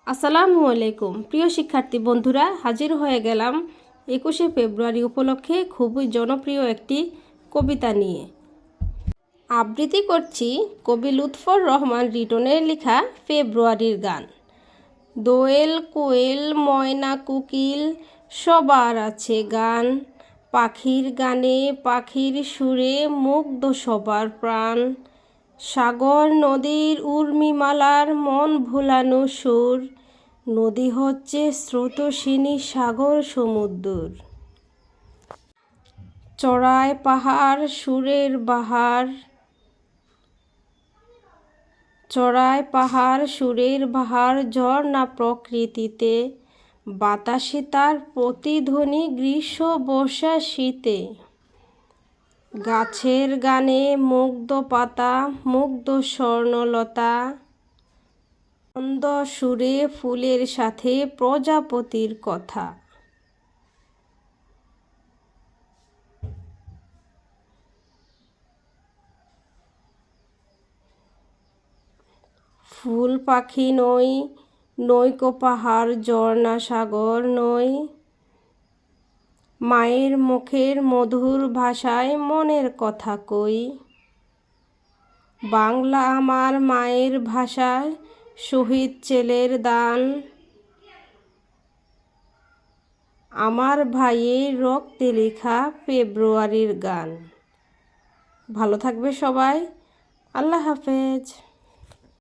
আসসালামু আলাইকুম প্রিয় শিক্ষার্থী বন্ধুরা, হাজির হয়ে গেলাম 21শে ফেব্রুয়ারি উপলক্ষে খুবই জনপ্রিয় একটি কবিতা নিয়ে। আবৃত্তি করছি কবি লুৎফর রহমান রিটনের লেখা ফেব্রুয়ারির গান। দোয়েল কোয়েল ময়না কোকিল সবার আছে গান, পাখির গানে পাখির সুরে মুগ্ধ সবার প্রাণ। সাগর নদীর উর্মিমালার মন ভোলানো সুর, নদী হচ্ছে স্রোতস্বিনী সাগর সমুদ্র। চড়ায় পাহাড় সুরের বাহার, চড়ায় পাহাড় সুরের বাহার ঝর্ণা প্রকৃতিতে, বাতাসে তার প্রতিধ্বনি গ্রীষ্ম বর্ষা শীতে। গাছের গানে মুগ্ধ পাতা মুগ্ধ স্বর্ণলতা, মন্দ সুরে ফুলের সাথে প্রজাপতির কথা। ফুল পাখি নই, নৈকো পাহাড় ঝর্ণা সাগর নই, মায়ের মুখের মধুর ভাষায় মনের কথা কই। বাংলা আমার মায়ের ভাষা, শহীদ ছেলের দান, আমার ভাইয়ের রক্তে লেখা ফেব্রুয়ারির গান। ভালো থাকবে সবাই, আল্লাহ হাফেজ।